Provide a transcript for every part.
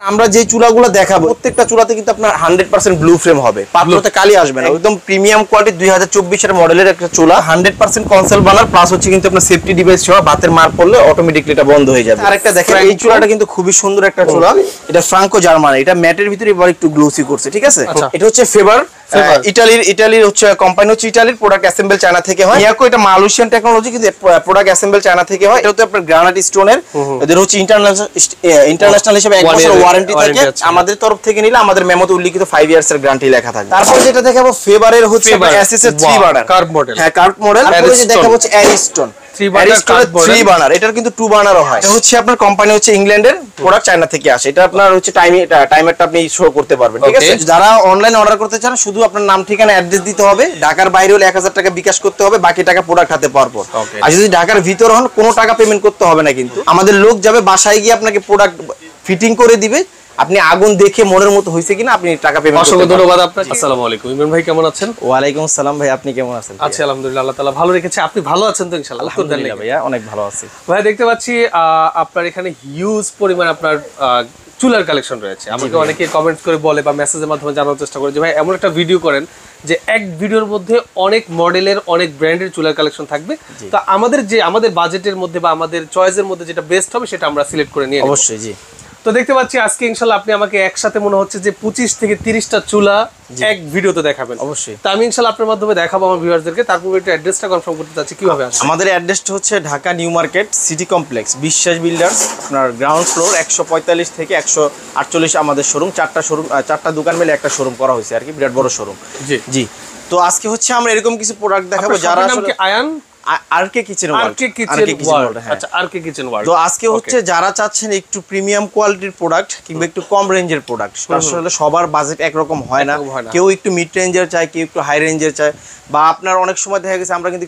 আমরা যে চুলাগুলো দেখাবো প্রত্যেকটা চুলাতে কিন্তু আপনার 100% ব্লু ফ্রেম হবে, পাত্রতে কালি আসবে না, একদম প্রিমিয়াম কোয়ালিটি 2024 এর মডেলের একটা চুলা, 100% কনসোল বানার প্লাস হচ্ছে কিন্তু আপনার সেফটি ডিভাইস সহ বাতের মার পড়লে অটোমেটিক্যালি এটা বন্ধ হয়ে যাবে। আরেকটা দেখেন, এই চুলাটা কিন্তু খুবই সুন্দর একটা চুলা, এটা ফ্রাঙ্কো জার্মান, এটা ম্যাটের ভিতরে এবার একটু গ্লোসি করছে, ঠিক আছে। এটা হচ্ছে ফেভার ইটালির হচ্ছে কোম্পানি, হচ্ছে ইটালির, প্রোডাক্ট অ্যাসেম্বল চায়না থেকে হয়। মিয়াকো এটা মালয়েশিয়ান টেকনোলজি, কিন্তু প্রোডাক্ট অ্যাসেম্বল চায়না থেকে হয়। এটা হচ্ছে আপনার গ্রানাইট স্টোনের, এদের হচ্ছে ইন্টারন্যাশনাল হিসেবে 1 বছর ওয়ারেন্টি থাকে। আমাদের তরফ থেকে নিলে আমাদের মেমোতে উল্লেখিত 5 ইয়ার্স এর গ্যারান্টি লেখা থাকে। তারপর যেটা দেখাবো ফেভারের হচ্ছে এসএস এর 3 বার্নার কার্ভ মডেল, হ্যাঁ কার্ভ মডেল। তারপরে যে দেখাবো হচ্ছে অ্যারিস্টন 3 বার্নার, এটার কিন্তু 2 বার্নারও হয়। এটা হচ্ছে আপনার কোম্পানি হচ্ছে ইংল্যান্ডের, প্রোডাক্ট চায়না থেকে আসে। এটা আপনার হচ্ছে টাইমারটা আপনি শো করতে পারবেন, ঠিক আছে। যারা অনলাইন অর্ডার করতে চান শুধু আপনার নাম ঠিকানা অ্যাড্রেস দিতে হবে, ঢাকার বাইরে হলে 1000 টাকা বিকাশ করতে হবে, বাকি টাকা প্রোডাক্ট হাতে পাওয়ার পর। আর যদি ঢাকার ভিতর হন কোনো টাকা পেমেন্ট করতে হবে না, কিন্তু আমাদের লোক যাবে বাসায় গিয়ে আপনাকে প্রোডাক্ট ফিটিং করে দিবে, আপনি আগুন দেখে মনের মতো হইছে কিনা আপনি টাকা পেমেন্ট করতে পারবেন। অসংখ্য ধন্যবাদ আপনাকে। আসসালামু আলাইকুম ইমরান ভাই, কেমন আছেন? ওয়া আলাইকুম আসসালাম ভাই, আপনি কেমন আছেন? আচ্ছা আলহামদুলিল্লাহ, আল্লাহ তাআলা ভালো রেখেছে। আপনি ভালো আছেন তো? ইনশাআল্লাহ আলহামদুলিল্লাহ ভাইয়া, অনেক ভালো আছি ভাই। দেখতে পাচ্ছি আপনার এখানে হিউজ পরিমাণ আপনার চুলার কালেকশন রয়েছে। আমাকে অনেকে কমেন্টস করে বলে বা মেসেজের মাধ্যমে জানার চেষ্টা করে যে ভাই এমন একটা ভিডিও করেন যে এক ভিডিওর মধ্যে অনেক মডেলের অনেক ব্র্যান্ডের চুলার কালেকশন থাকবে। তো আমাদের বাজেটের মধ্যে বা আমাদের চয়েসের মধ্যে যেটা বেস্ট হবে সেটা আমরা সিলেক্ট করে নিয়ে অবশ্যই। জি, তো দেখতে পাচ্ছি আজকে ইনশাআল্লাহ আপনি আমাকে একসাথে মনে হচ্ছে যে 25 থেকে 30টা চুলা এক ভিডিওতে দেখাবেন। অবশ্যই, তো আমি ইনশাআল্লাহ আপনার মাধ্যমে দেখাবো আমার ভিউয়ারদেরকে। তারপর একটু অ্যাড্রেসটা কনফার্ম করতে চাচ্ছি, কিভাবে আসবে? আমাদের অ্যাড্রেসটা হচ্ছে Dhaka new market city complex, বিশ্বাস বিল্ডার্স, আপনার গ্রাউন্ড ফ্লোর 145 থেকে 148 আমাদের শোরুম। 4টা দোকান মিলে একটা শোরুম করা হয়েছে আর কি, বিরাট বড় শোরুম। জি জি। তো আজকে হচ্ছে আমরা এরকম কিছু প্রোডাক্ট দেখাবো যারা আসলে আয়ান আরকে কিচেন ওয়ার্ল্ড, আচ্ছা আরকে কিচেন ওয়ার্ল্ড। তো আজকে হচ্ছে যারা চাচ্ছেন একটু প্রিমিয়াম কোয়ালিটির প্রোডাক্ট কিংবা একটু কম রেঞ্জের প্রোডাক্ট, আসলে সবার বাজেট একরকম হয় না, কেউ একটু মিড রেঞ্জের চায়, কেউ একটু হাই রেঞ্জের চায়, বা আপনার অনেক সময় দেখা গেছে আমরা কিন্তু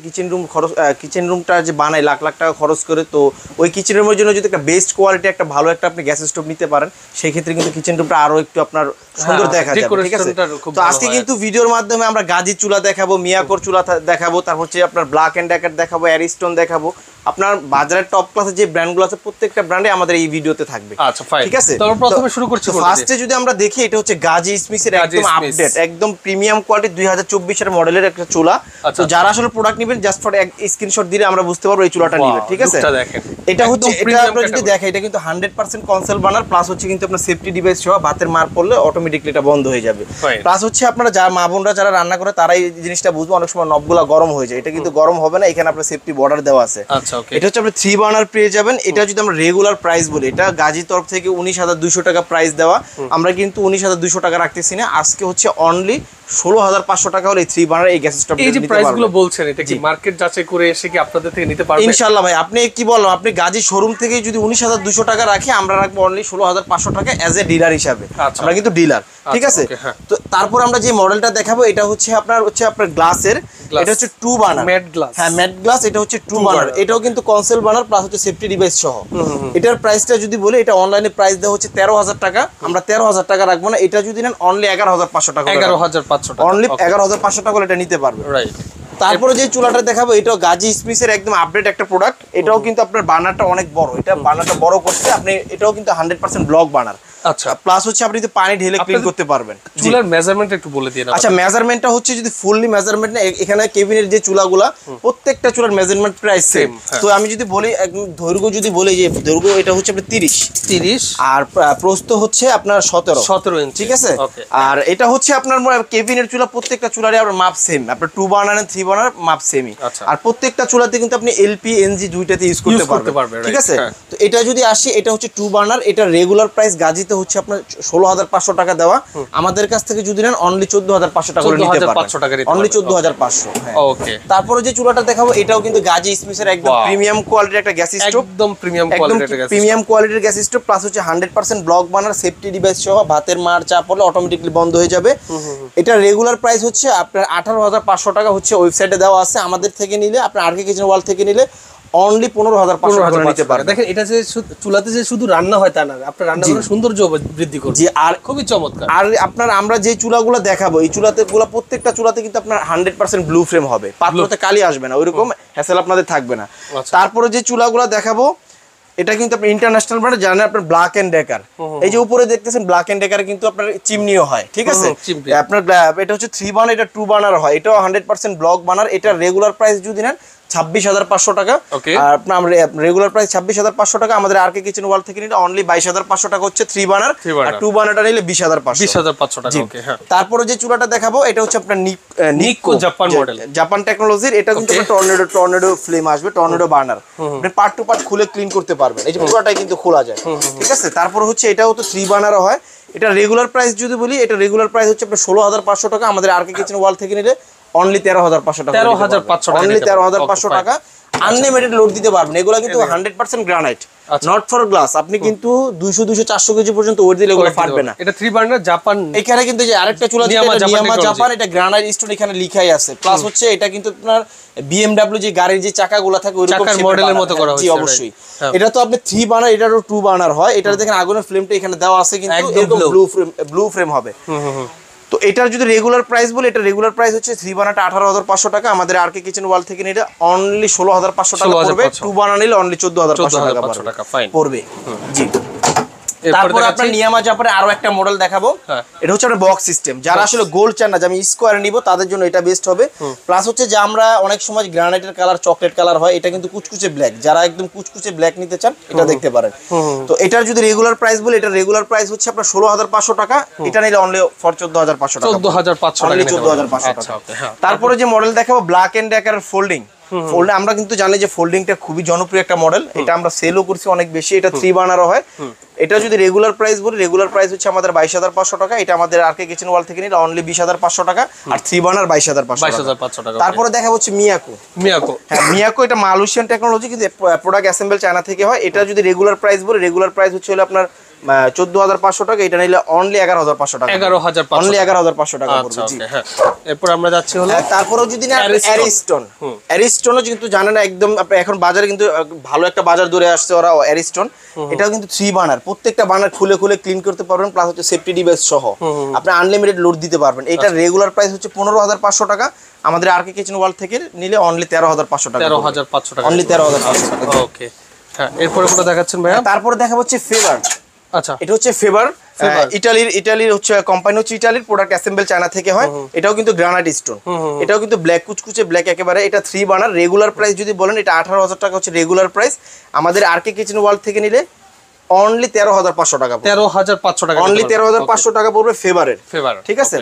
কিচেন রুমটা যে বানাই লাখ লাখ টাকা খরচ করে, তো ওই কিচেন রুমের জন্য যদি একটা বেস্ট কোয়ালিটি একটা ভালো একটা আপনি গ্যাস স্টোভ নিতে পারেন, সেই ক্ষেত্রে কিন্তু কিচেন রুমটা আরো একটু আপনার সুন্দর দেখা যাবে, ঠিক আছে। তো আজকে কিন্তু ভিডিওর মাধ্যমে আমরা গাজী চুলা দেখাবো, মিয়াকোর চুলা দেখাবো, তারপর হচ্ছে আপনার ব্ল্যাক এন্ড ডেকার দেখাবো, অ্যারিস্টন দেখাবো। আপনার বাজারের টপ ক্লাসের যে ব্র্যান্ডগুলো আছে প্রত্যেকটা ব্র্যান্ডে আমাদের এই ভিডিওতে থাকবে। আচ্ছা ফাইন, ঠিক আছে। তো প্রথমে শুরু করছি, ফার্স্টে যদি আমরা দেখি এটা হচ্ছে গাজী স্মিথের একদম আপডেট, একদম প্রিমিয়াম কোয়ালিটি 2024 এর মডেলের একটা চুলা। তো যারা আসলে প্রোডাক্ট নেবেন জাস্ট ফর এক স্ক্রিনশট দিলে আমরা বুঝতে পারবো এই চুলাটা নেবেন, ঠিক আছে। এটা হচ্ছে, এটা আমরা যদি দেখি এটা কিন্তু 100% কনসোল বানার প্লাস হচ্ছে কিন্তু আপনার সেফটি ডিভাইস সহ বাতের মার পড়লে অটোমেটিক্যালি এটা বন্ধ হয়ে যাবে। প্লাস হচ্ছে আপনারা যারা মা বোনরা যারা রান্না করে তারা এই জিনিসটা বুঝবে, অনেক সময় নবগুলা গরম হয়ে যায়, এটা কিন্তু গরম হবে না, এখানে আপনার সেফটি বর্ডার দেওয়া আছে। এটা হচ্ছে আপনি 3 বার্নার পেয়ে যাবেন। এটা যদি আমরা রেগুলার প্রাইস বলি, এটা গাজীর তরফ থেকে 19,200 টাকা প্রাইস দেওয়া, আমরা কিন্তু 19,200 টাকা রাখতেছি না, আজকে হচ্ছে অনলি 16,500 টাকা হলে 3 বার্নার এই গ্যাস স্টোভটা নিতে পারবেন। এই যে প্রাইসগুলো বলছেন এটা কি মার্কেট যাচাই করে এসে কি আপনাদের থেকে নিতে পারবেন? ইনশাআল্লাহ ভাই, আপনি কি বললাম, আপনি গাজী শোরুম থেকে যদি 19,200 টাকা রাখি, আমরা রাখবো অনলি 16,500 টাকা এজ এ ডিলার হিসাবে, আমরা কিন্তু ডিলার, ঠিক আছে। তো তারপর আমরা যে মডেলটা দেখাবো এটা হচ্ছে আপনার গ্লাসের, এটা হচ্ছে 2 বার্নার ম্যাট গ্লাস, হ্যাঁ ম্যাট গ্লাস, এটা হচ্ছে 2 বার্নার, এটাও কিন্তু কনসোল বার্নার প্লাস হচ্ছে সেফটি ডিভাইস সহ। এটার প্রাইসটা যদি বলি, এটা অনলাইনে প্রাইস দেওয়া হচ্ছে 13,000 টাকা, আমরা 13,000 টাকা রাখবো না, এটা যদি নেন অনলি 11,500 টাকা, 11,500 টাকা, অনলি 11,500 টাকা হলে এটা নিতে পারবে, রাইট। তারপরে যে চুলাটা দেখাবো এটাও গাজী স্মিথের একদম আপডেট একটা প্রোডাক্ট, এটাও কিন্তু আপনার বার্নারটা অনেক বড়, এটা বার্নারটা বড় করছে আপনি, এটাও কিন্তু 100% ব্লক বার্নার। আচ্ছা, প্লাস হচ্ছে আপনি পানি ঢেলে ক্লিন করতে পারবেন। চুলার মেজারমেন্ট একটু বলে দিন। আচ্ছা, মেজারমেন্টটা হচ্ছে যদি ফুললি মেজারমেন্ট না, এখানে কেবিনের যে চুলাগুলা প্রত্যেকটা চুলার মেজারমেন্ট প্রায় সেম। তো আমি যদি বলি একদম দৈর্ঘ্য, যদি বলি যে দৈর্ঘ্য এটা হচ্ছে আপনার 30 আর প্রস্থ হচ্ছে আপনার 17 ইঞ্চি, ঠিক আছে। আর এটা হচ্ছে আপনার কেবিনের চুলা, প্রত্যেকটা চুলারই আপনার মাপ সেম, আপনার 2 বার্নার এন্ড 3 বার্নার মাপ সেমই। আর প্রত্যেকটা চুলাতে কিন্তু আপনি এলপি এনজি দুইটাতে ইউজ করতে পারবেন, ঠিক আছে। তো এটা যদি আসে, এটা হচ্ছে 2 বার্নার, এটা রেগুলার প্রাইস গাজীতে হচ্ছে আপনার 16,500 টাকা দেওয়া, আমাদের কাছ থেকে যদি নেন অনলি 14,500 টাকা নিতে পারবেন, অনলি 14,500। ওকে, তারপরে যে চুলাটা দেখাবো এটাও কিন্তু গাজী স্মিথের একদম প্রিমিয়াম কোয়ালিটির একটা গ্যাস স্টোভ, একদম প্রিমিয়াম কোয়ালিটির গ্যাস স্টোভ, প্লাস হচ্ছে 100% ব্লক বার্নার সেফটি ডিভাইস সহ ভাতের মার চাপ পড়লে অটোমেটিক্যালি বন্ধ হয়ে যাবে। এটা রেগুলার প্রাইস হচ্ছে আপনার 18,500 টাকা হচ্ছে, ওয়েবসাইটে দেওয়া আছে। আমাদের থেকে নিলে, আপনার আরকে কিচেন ওয়ার্ল্ড থেকে নিলে অনলি 15,500 টাকা নিতে পারবেন। দেখেন এটা যে চুলাতে যে শুধু রান্না হয় তা না, আপনার রান্নাঘরের সৌন্দর্য বৃদ্ধি করবে। জি, আর খুবই চমৎকার। আর আপনার আমরা যে চুলাগুলো দেখাবো এই চুলাতেগুলো প্রত্যেকটা চুলাতে কিন্তু আপনার 100% ব্লু ফ্রেম হবে, পাত্রতে কালি আসবে না, ওইরকম হ্যাসেল আপনাদের থাকবে না। তারপরে যে চুলাগুলো দেখাবো এটা কিন্তু আপনি ইন্টারন্যাশনাল ব্র্যান্ড জানেন, আপনার ব্ল্যাক এন্ড ডেকার। এই যে উপরে দেখতেছেন ব্ল্যাক এন্ড ডেকার কিন্তু আপনার চিমনিও হয়, ঠিক আছে। আপনার এটা হচ্ছে 3 বার্নার, এটা 2 বার্নার হয়, এটাও 100% ব্লক বার্নার। এটা রেগুলার প্রাইস যদি নেন 26,500 টাকা, আর আপনার রেগুলার প্রাইস 26,500 টাকা। আমাদের আরকে কিচেন ওয়াল থেকে নিলে অনলি 22,500 টাকা হচ্ছে 3 বার্নার, আর 2 বার্নারটা নিলে 20,500 টাকা। ওকে, হ্যাঁ। তারপরে যে চুলাটা দেখাবো এটা হচ্ছে আপনার নিকো জাপান মডেল, জাপান টেকনোলজির। এটা কিন্তু টর্নেডো ফ্লেম আসবে, টর্নেডো বার্নার। আপনি পার্ট টু পার্ট খুলে ক্লিন করতে পারবেন, এই যে পুরোটাই কিন্তু খোলা যায়, ঠিক আছে। তারপর হচ্ছে এটাও তো 3 বার্নারও হয়। এটা রেগুলার প্রাইস যদি বলি, এটা রেগুলার প্রাইস হচ্ছে আপনার 16,500 টাকা। আমাদের আরকে কিচেন ওয়াল থেকে নিলে অনলি 13,500 টাকা, 13,500 অনলি 13,500 টাকা। আনলিমিটেড লোড দিতে পারবেন। এগুলো কিন্তু 100% গ্রানাইট, নট ফর গ্লাস। আপনি কিন্তু 200-400 কেজি পর্যন্ত ওয়েট দিলে এগুলো ফাটবে না। এটা 3 বার্নার জাপান। এখানে কিন্তু যে আরেকটা চুলা নিয়ামা জাপান, এটা গ্রানাইট স্টোন এখানে লেখাই আছে। প্লাস হচ্ছে এটা কিন্তু আপনার BMW যে গাড়ির যে চাকাগুলো থাকে ওইরকম মডেলের মতো করা হয়েছে। জি অবশ্যই। এটা তো আপনি 3 বার্নার, এটারও 2 বার্নার হয়। এটা দেখেন আগুনের ফ্লেমটা এখানে দেওয়া আছে, কিন্তু এরকম ব্লু ফ্রেম হবে। তো এটার যদি রেগুলার প্রাইস বলি, এটা রেগুলার প্রাইস হচ্ছে 3 বার্নারটা 18,500 টাকা। আমাদের আরকে কিচেন ওয়াল থেকে নিলে অনলি 16,500 টাকা পড়বে। 2 বার্নার নিলে অনলি 14,500 টাকা পড়বে। জি। তারপর আপনার নিয়ামা জাপানের আরো একটা মডেল দেখাবো। এটা হচ্ছে আপনার বক্স সিস্টেম। যারা আসলে গোল্ড চান না যে আমি স্কোয়ার নিব, তাদের জন্য এটা বেস্ট হবে। প্লাস হচ্ছে যে আমরা অনেক সময় গ্রানাইটের কালার চকলেট কালার হয়, এটা কিন্তু কুচকুচে ব্ল্যাক। যারা একদম কুচকুচে ব্ল্যাক নিতে চান এটা দেখতে পারেন। তো এটার যদি রেগুলার প্রাইস বলি, এটা রেগুলার প্রাইস হচ্ছে আপনার 16,500 টাকা। এটা নিলে অনলি ফর 14,500 টাকা, 14,500 টাকা। তারপরে যে মডেল দেখাবো ব্ল্যাক এন্ড ডেকার ফোল্ডিং। আমরা কিন্তু জানি যে ফোল্ডিংটা খুবই জনপ্রিয় একটা মডেল, এটা আমরা সেলও করছি অনেক বেশি। এটা 3 বার্নারও হয়। এটা যদি রেগুলার প্রাইস বলি, রেগুলার প্রাইস হচ্ছে আমাদের 22,500 টাকা। এটা আমাদের আরকে কিচেন ওয়াল থেকে নিলে অনলি 20,500 টাকা, আর 3 বার্নার 22,500 টাকা। তারপরে দেখা হচ্ছে মিয়াকো। হ্যাঁ, মিয়াকো এটা মালয়েশিয়ান টেকনোলজি, কিন্তু প্রোডাক্ট অ্যাসেম্বল চায়না থেকে হয়। এটা যদি রেগুলার প্রাইস বলি, রেগুলার প্রাইস হচ্ছে হলো আপনার 14,500 টাকা। এটা নিলে অনলি 11,500 টাকা, অনলি 11,500 টাকা পড়বে। জি, হ্যাঁ। এরপর আমরা যাচ্ছি হলো তারপরেও যদি না অ্যারিস্টন। অ্যারিস্টনও কিন্তু জানেন একদম এখন বাজারে কিন্তু ভালো একটা বাজার ধরে আসছে ওরা, অ্যারিস্টন। এটাও কিন্তু 3 বার্নার, প্রত্যেকটা বার্নার খুলে খুলে ক্লিন করতে পারবেন। প্লাস হচ্ছে সেফটি ডিভাইস সহ আপনি আনলিমিটেড লোড দিতে পারবেন। এটা রেগুলার প্রাইস হচ্ছে 15,500 টাকা। আমাদের আরকে কিচেন ওয়াল থেকে নিলে অনলি 13,500 টাকা, 13,500 টাকা, অনলি 13,500 টাকা। ওকে, হ্যাঁ। এরপরে কোনটা দেখাচ্ছেন ভাইয়া? তারপরে দেখা হচ্ছে ফেভার। আচ্ছা, এটা হচ্ছে ফেভার, ইটালির হচ্ছে কোম্পানি, হচ্ছে ইটালির প্রোডাক্ট অ্যাসেম্বল চায়না থেকে হয়। এটাও কিন্তু গ্রানাইট স্টোন, এটাও কিন্তু ব্ল্যাক কুচকুচে ব্ল্যাক একেবারে। এটা 3 বার্নার। রেগুলার প্রাইস যদি বলেন, এটা 18,000 টাকা হচ্ছে রেগুলার প্রাইস। আমাদের আরকে কিচেন ওয়াল থেকে নিলে অনলি 13,500 টাকা, 13,500 টাকা, অনলি 13,500 টাকা পড়বে ফেভারের। ঠিক আছে।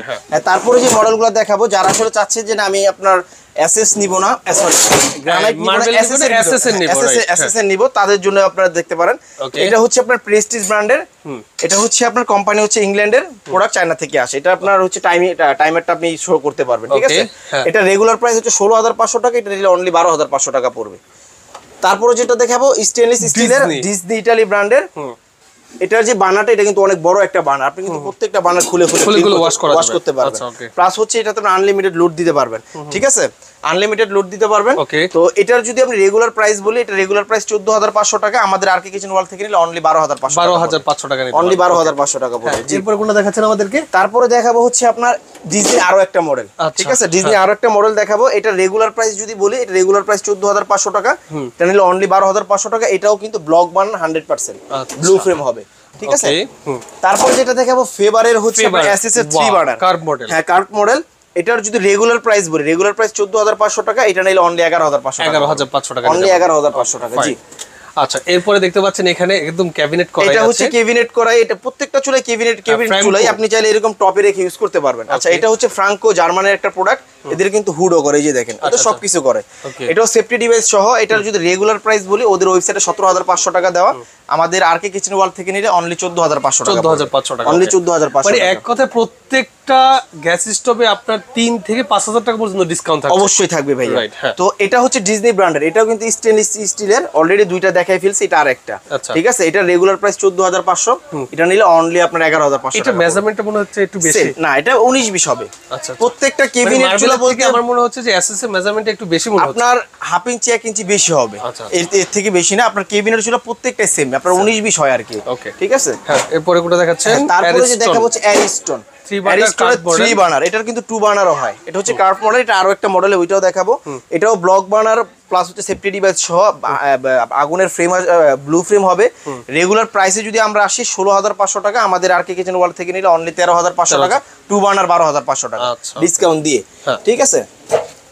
তারপরে যে মডেলগুলো দেখাবো, যারা আসলে চাচ্ছে যে না আমি আপনার এসএস নিব না, সরি গ্রানাইট নিব না, এসএস নিব, তাদের জন্য আপনারা দেখতে পারেন। এটা হচ্ছে আপনার প্রেস্টিজ ব্র্যান্ডের। এটা হচ্ছে আপনার কোম্পানি হচ্ছে ইংল্যান্ডের, প্রোডাক্ট চায়না থেকে আসে। এটা আপনার হচ্ছে টাইমারটা আপনি শো করতে পারবেন, ঠিক আছে। এটা রেগুলার প্রাইস হচ্ছে 16,500 টাকা। এটা নিলে অনলি 12,500 টাকা পড়বে। তারপরে যেটা দেখাবো স্টেনলেস স্টিলের ডিজনি ইটালি ব্র্যান্ডের। এটার যে বার্নারটা, এটা কিন্তু অনেক বড় একটা বার্নার। আপনি কিন্তু প্রত্যেকটা বার্নার খুলে ওয়াশ করতে পারবেন। প্লাস হচ্ছে এটা তো আনলিমিটেড লোড দিতে পারবেন, ঠিক আছে। আনলিমিটেড লোড দিতে পারবেন। তো এটার যদি আপনি রেগুলার প্রাইস বলি, এটা রেগুলার প্রাইস 14,500 টাকা। আমাদের আরকে কিচেন ওয়াল থেকে নিলে অনলি 12,500 টাকা, অনলি 12,500 টাকা পড়বে। এরপর কোনটা দেখাচ্ছেন আমাদেরকে? তারপরে দেখাবো হচ্ছে আপনার ডিজনি আরো একটা মডেল, ঠিক আছে। ডিজনি আরো একটা মডেল দেখাবো। এটা রেগুলার প্রাইস যদি বলি, এটা রেগুলার প্রাইস 14,500 টাকা। এটা নিলে অনলি 12,500 টাকা। এটাও কিন্তু ব্লক বার্নার 100% ব্লু ফ্রেম হবে, ঠিক আছে। তারপর যেটা দেখাবো ফেভারের হচ্ছে এসএস এর 3 বার্নার কার্ভ মডেল। হ্যাঁ, কার্ভ মডেল। এটার যদি রেগুলার প্রাইস বলি, রেগুলার প্রাইস 14,500 টাকা। এটা নিলে অনলি 11,500 টাকা, অনলি 11,500 টাকা। জি, আচ্ছা। এরপরে দেখতে পাচ্ছেন এখানে একদম ক্যাবিনেট করা আছে। এটা হচ্ছে ক্যাবিনেট করা। এটা প্রত্যেকটা চুলায় ক্যাবিনেট চুলাই আপনি চাইলে এরকম টপে রেখে ইউজ করতে পারবেন। আচ্ছা, এটা হচ্ছে ফ্রাঙ্কো জার্মানের একটা প্রোডাক্ট। এদের কিন্তু হুডও করে, এই যে দেখেন, এটা সবকিছু করে। এটাও সেফটি ডিভাইস সহ। এটার যদি রেগুলার প্রাইস বলি, ওদের ওয়েবসাইটে 17,500 টাকা দেওয়া। আমাদের আরকে কিচেন ওয়াল থেকে নিলে অনলি 14,500 টাকা, 14,500 টাকা, অনলি 14,500 মানে এক কথায় প্রত্যেকটা গ্যাস স্টোভে আপনার 3 থেকে 5,000 টাকা পর্যন্ত ডিসকাউন্ট থাকবে। অবশ্যই থাকবে ভাই। তো এটা হচ্ছে ডিজনি ব্র্যান্ডের। এটাও কিন্তু স্টেনলেস স্টিলের। অলরেডি দুইটা দেখাই ফেলছি, এটা আরেকটা, ঠিক আছে। এটা রেগুলার প্রাইস 14,500। এটা নিলে অনলি আপনার 11,500 টাকা। এটা মেজারমেন্টটা মনে হচ্ছে একটু বেশি না, এটা 19-20 হবে। আচ্ছা, প্রত্যেকটা কেবিনেট চুলা বলতে আমার মনে হচ্ছে যে এসএস এর মেজারমেন্টটা একটু বেশি মনে হচ্ছে। আপনার হাফ ইঞ্চি 1 ইঞ্চি বেশি হবে, এর থেকে বেশি না। আপনার কেবিনেট চুলা প্রত্যেকটাই সেম, আপনার 19-20 হয় আর কি, ঠিক আছে। হ্যাঁ, এরপরে কোনটা দেখাচ্ছেন? তারপরে যে দেখাবো হচ্ছে অ্যারিস্টন। অ্যারিস্টনের 3 বার্নার, এটার কিন্তু 2 বার্নারও হয়। এটা হচ্ছে কার্ভ মডেল, এটা আরো একটা মডেলে, ওইটাও দেখাবো। এটাও ব্লক বার্নার প্লাস হচ্ছে সেফটি ডিভাইস সহ আগুনের ফ্রেম, ব্লু ফ্রেম হবে। রেগুলার প্রাইসে যদি আমরা আসি 16,500 টাকা, আমাদের আর কে কিচেন ওয়ার্ল্ড থেকে নিলে অনলি 13,500 টাকা, 2 বার্নার 12,500 টাকা ডিসকাউন্ট দিয়ে। ঠিক আছে,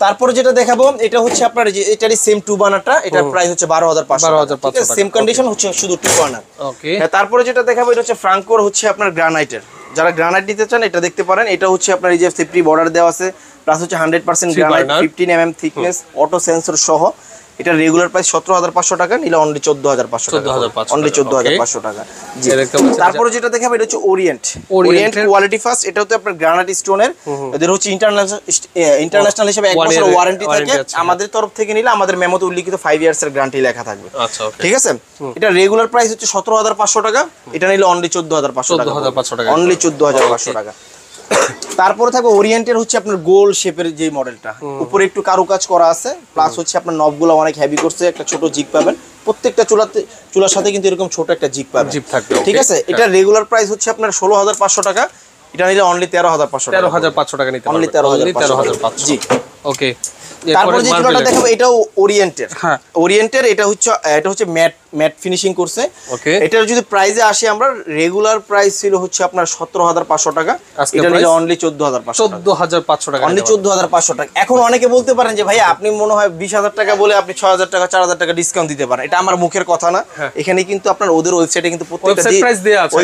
তারপরে যেটা দেখাবো এটা হচ্ছে আপনার এটারই সেম 2 বার্নারটা, এটার প্রাইস হচ্ছে 12,500 টাকা। সেম কন্ডিশন হচ্ছে শুধু 2 বার্নার। ওকে, তারপরে যেটা দেখাবো এটা হচ্ছে ফ্রাঙ্কোর হচ্ছে আপনার গ্রানাইটের, যারা গ্রানাইট নিতে চান এটা দেখতে পারেন। এটা হচ্ছে আপনার এই যে সেফটি বর্ডার দেওয়া আছে, প্লাস হচ্ছে 100% granite, 15 mm thickness, auto sensor সহ। এটা রেগুলার প্রাইস 17,500 টাকা, নিলে অনলি 14,500 টাকা, অনলি 14,500 টাকা। জি, তারপরে যেটা দেখাবো এটা হচ্ছে ওরিয়েন্ট কোয়ালিটি ফার্স্ট। এটা হচ্ছে আপনার গ্রানাইট স্টোনের, এদের হচ্ছে ইন্টারন্যাশনাল হিসেবে 1 বছর ওয়ারেন্টি থাকে। আমাদের তরফ থেকে নিলে আমাদের মেমোতে উল্লিখিত 5 ইয়ার্স এর গ্যারান্টি লেখা থাকবে। আচ্ছা, ওকে, ঠিক আছে। এটা রেগুলার প্রাইস হচ্ছে 17,500 টাকা, এটা নিলে অনলি 14,500 টাকা, অনলি 14,500 টাকা। তারপরে থাকবে ওরিয়েন্টের হচ্ছে আপনার গোল শেপের যে মডেলটা, উপরে একটু কারুকাজ করা আছে, প্লাস হচ্ছে আপনার নবগুলো অনেক হেভি করছে, একটা ছোট জিগ পাবেন প্রত্যেকটা চুলার সাথে, কিন্তু এরকম ছোট একটা জিগ পাবেন, জিপ থাকবে। ঠিক আছে। এটা রেগুলার প্রাইস হচ্ছে আপনার 16,500 টাকা, এটা নিলে অনলি 13,500 টাকা, 13,500 টাকা নিতে পারবেন, অনলি 13,500। জি, ওকে। তারপরে যে চুলাটা দেখাবো এটাও ওরিয়েন্টের। ওরিয়েন্টের এটা হচ্ছে ম্যাট ফিনিশিং করছে। ওকে, এটার যদি প্রাইসে আসি আমরা, রেগুলার প্রাইস ছিল হচ্ছে আপনার 17,500 টাকা, এটা নিলে অনলি 14,500 টাকা, অনলি 14,500 টাকা। এখন অনেকে বলতে পারেন যে ভাই আপনি মনে হয় 20,000 টাকা বলে আপনি 6,000 টাকা 4,000 টাকা ডিসকাউন্ট দিতে পারেন। এটা আমার মুখের কথা না, এখানে কিন্তু আপনার ওদের ওয়েবসাইটে কিন্তু প্রত্যেকটা প্রাইস দেওয়া আছে,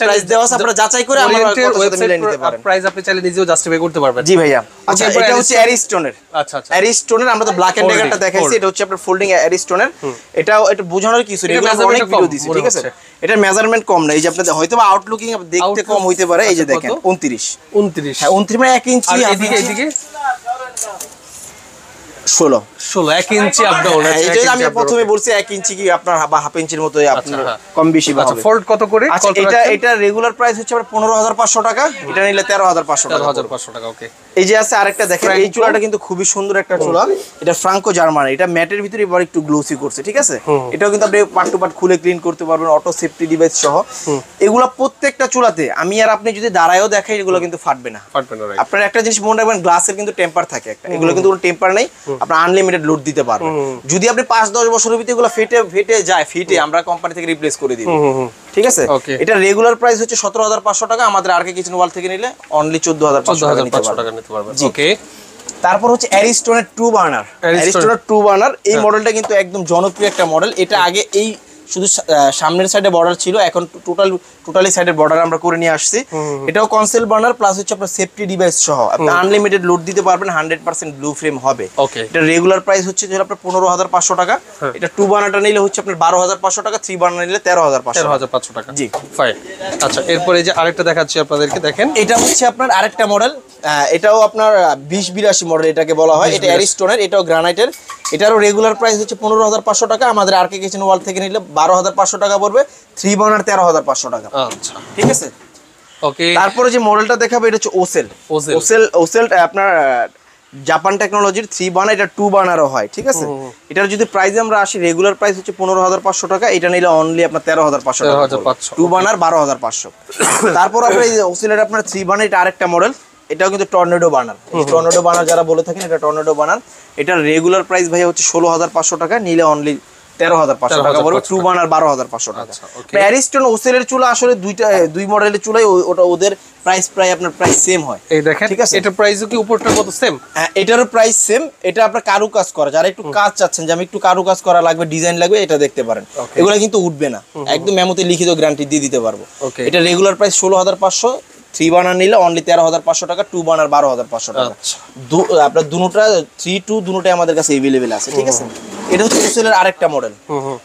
প্রাইস দেওয়া আছে, আপনারা যাচাই করে আমার সাথে মিলিয়ে নিতে পারেন। প্রাইস আপনি চাইলে নিজেও জাস্টিফাই করতে পারবেন। জি ভাইয়া। আচ্ছা, এটা হচ্ছে অ্যারিস্টনের। আচ্ছা, অ্যারিস্টনের আমরা তো ব্ল্যাক এন্ড ডেগারটা দেখাইছি, এটা হচ্ছে আপনার ফোল্ডিং অ্যারিস্টনের। এটাও এটা বোঝানোর কিছু নেই, অনেক ভিডিও দিছি, ঠিক আছে। এটার মেজারমেন্ট কম না, এই যে আপনাদের হয়তো বা আউটলুকিং দেখতে কম হইতে পারে, এই যে দেখেন 29 হ্যাঁ 29 মানে 1 ইঞ্চি, এদিকে 16 1 ইঞ্চি আপ ডাউন। এটা আমি প্রথমে বলছি 1 ইঞ্চি কি আপনার বা হাফ ইঞ্চির মতো আপনার কম বেশি হবে। আচ্ছা, ফোল্ড কত করে? আচ্ছা, এটা রেগুলার প্রাইস হচ্ছে আপনার 15,500 টাকা, এটা নিলে 13,500 টাকা। ওকে। এই যে আছে আরেকটা দেখেন, এই চুলাটা কিন্তু খুবই সুন্দর একটা চুলা, এটা ফ্রাঙ্কো জার্মান, এটা ম্যাটের ভিতরে এবার একটু গ্লোসি করছে, ঠিক আছে। এটাও কিন্তু আপনি পার্ট টু পার্ট খুলে ক্লিন করতে পারবেন, অটো সেফটি ডিভাইস সহ। এগুলা প্রত্যেকটা চুলাতে আমি আর আপনি যদি দাঁড়ায়ও দেখাই, এগুলো কিন্তু ফাটবে না। আপনার একটা জিনিস মনে রাখবেন, গ্লাসের কিন্তু টেম্পার থাকে একটা, এগুলো কিন্তু কোনো টেম্পার নেই, আপনার আনলিমিটেড লোড দিতে পারবেন। যদি আপনি 5-10 বছরের ভিতরে এগুলো ফেটে যায়, আমরা কোম্পানি থেকে রিপ্লেস করে দিব, ঠিক আছে। এটা রেগুলার প্রাইস হচ্ছে 17,500 টাকা, আমাদের আর কে কিচেন ওয়ার্ল্ড থেকে নিলে অনলি 14,500 টাকা নিতে পারবেন। ওকে। তারপর হচ্ছে অ্যারিস্টনের 2 বার্নার, অ্যারিস্টনের 2 বার্নার, এই মডেলটা কিন্তু একদম জনপ্রিয় একটা মডেল। এটা আগে এই শুধু সামনের সাইডে বর্ডার ছিল, এখন টোটালি সাইডের বর্ডার আমরা করে নিয়ে আসছি। এটাও কনসেল বার্নার প্লাস হচ্ছে আপনার সেফটি ডিভাইস সহ, আপনি আনলিমিটেড লোড দিতে পারবেন, 100% ব্লু ফ্রেম হবে। এটা রেগুলার প্রাইস হচ্ছে আপনার 15,500 টাকা, এটা 2 বার্নারটা নিলে হচ্ছে আপনার 12,500 টাকা, 3 বার্নার নিলে 13,500 টাকা। জি, ফাইন। আচ্ছা, এরপরে যে আরেকটা দেখাচ্ছি আপনাদেরকে, দেখেন এটা হচ্ছে আপনার আরেকটা মডেল, এটাও আপনার 2082 মডেল এটাকে বলা হয়, এটা অ্যারিস্টনের, এটাও গ্রানাইটের। এটারও রেগুলার প্রাইস হচ্ছে 15,500 টাকা, আমাদের আর কে কিচেন ওয়ার্ল্ড থেকে নিলে 12,500 টাকা পড়বে, 3 বার্নার 13,500 টাকা। আচ্ছা, ঠিক আছে। ওকে। তারপরে যে মডেলটা দেখাবো এটা হচ্ছে ওসেল আপনার জাপান টেকনোলজির 3 বার্নার, এটা 2 বার্নারও হয়, ঠিক আছে। এটার যদি প্রাইসে আমরা আসি, রেগুলার প্রাইস হচ্ছে 15,500 টাকা, এটা নিলে অনলি আপনার 13,500 টাকা, 2 বার্নার 12,500। তারপর আপনার এই ওসেলের আপনার 3 বার্নার, এটা আরেকটা মডেল, এটাও কিন্তু টর্নেডো বার্নার। টর্নেডো বার্নার যারা বলে থাকেন, এটা টর্নেডো বার্নার। এটার রেগুলার প্রাইস ভাই হচ্ছে 16,500 টাকা, নিলে অনলি 13,500 টাকা পড়বে, 2 বার্নার 12,500 টাকা। অ্যারিস্টন ওসেলের চুলা আসলে দুই মডেলের চুলাই, ওটা ওদের প্রাইস প্রায় আপনার প্রাইস সেম হয়। এই দেখেন, ঠিক আছে। এটার প্রাইসও কি উপরটার মতো সেম? হ্যাঁ, এটারও প্রাইস সেম। এটা আপনার কারু কাজ করা, যারা একটু কাজ চাচ্ছেন যে আমি একটু কারু কাজ করা লাগবে, ডিজাইন লাগবে, এটা দেখতে পারেন। এগুলো কিন্তু উঠবে না, একদম মেমোতে লিখিত গ্যারান্টি দিয়ে দিতে পারবো। এটা রেগুলার প্রাইস 16,500, 3 বার্নার নিলে অনলি 13,500 টাকা, 2 বার্নার 12,500 টাকা। আপনার দুটোটা 3-2 দুটোটাই আমাদের কাছে अवेलेबल আছে, ঠিক আছে। এটা হচ্ছে ওসেলের আরেকটা মডেল,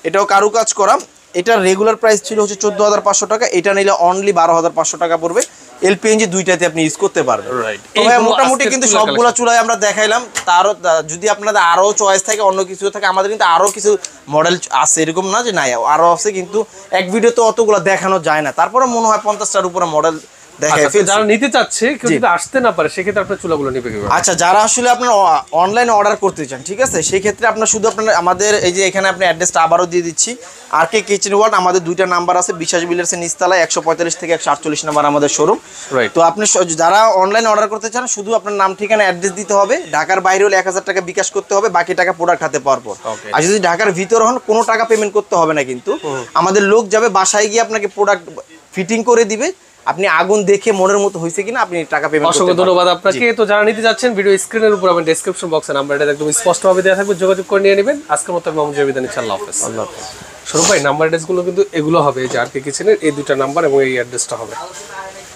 এটাও কারু কাজ করা। এটার রেগুলার প্রাইস ছিল হচ্ছে 14,500 টাকা, এটা নিলে অনলি 12,500 টাকা পড়বে। এলপিএনজি দুইটাতে আপনি ইউজ করতে পারবেন। মোটামুটি কিন্তু সবগুলা চুলাই আমরা দেখাইলাম। তারও যদি আপনাদের আরো চয়েস থাকে, অন্য কিছু থাকে, আমাদের কিন্তু আরো কিছু মডেল আছে, এরকম না যে নাই, আরো আছে, কিন্তু এক ভিডিওতে অতগুলো দেখানো যায় না। তারপরে মনে হয় 50টার উপরে মডেল দেখাই আচ্ছা, যারা নিতে চাচ্ছে কেউ যদি আসতে না পারে সেক্ষেত্রে আপনার চুলাগুলো নিবে কিভাবে? আচ্ছা, যারা আসলে আপনার অনলাইনে অর্ডার করতে চান, ঠিক আছে, সেই ক্ষেত্রে আপনার শুধু আপনার আমাদের এই যে এখানে আপনি অ্যাড্রেসটা আবারও দিয়ে দিচ্ছি, আর কে কিচেন ওয়ার্ল্ড, আমাদের দুইটা নাম্বার আছে, বিশ্বাস বিল্ডার্সের নিচতলায় 145 থেকে 148 নাম্বার আমাদের শোরুম। রাইট। তো আপনি যারা অনলাইনে অর্ডার করতে চান শুধু আপনার নাম ঠিকানা অ্যাড্রেস দিতে হবে, ঢাকার বাইরে হলে 1000 টাকা বিকাশ করতে হবে, বাকি টাকা প্রোডাক্ট হাতে পাওয়ার পর। আর যদি ঢাকার ভিতর হন কোনো টাকা পেমেন্ট করতে হবে না, কিন্তু আমাদের লোক যাবে বাসায় গিয়ে আপনাকে প্রোডাক্ট ফিটিং করে দিবে, আপনি আগুন দেখে মনের মতো হয়েছে কিনা আপনি টাকা পেমেন্ট করতে অসংখ্য ধন্যবাদ আপনাকে। তো যারা নিতে যাচ্ছেন ভিডিও স্ক্রিনের উপর আমি ডেসক্রিপশন বক্সে নাম্বারটা একদম স্পষ্টভাবে দেওয়া থাকবে, যোগাযোগ করে নিয়ে নেবেন। আজকের মতো আমি মমজুর বিদায় নিচ্ছি, আল্লাহ হাফেজ। স্বরূপ ভাই, নাম্বার অ্যাড্রেসগুলো কিন্তু এগুলো হবে, যে আর কে কিচেনের এই দুইটা নাম্বার এবং এই অ্যাড্রেসটা হবে।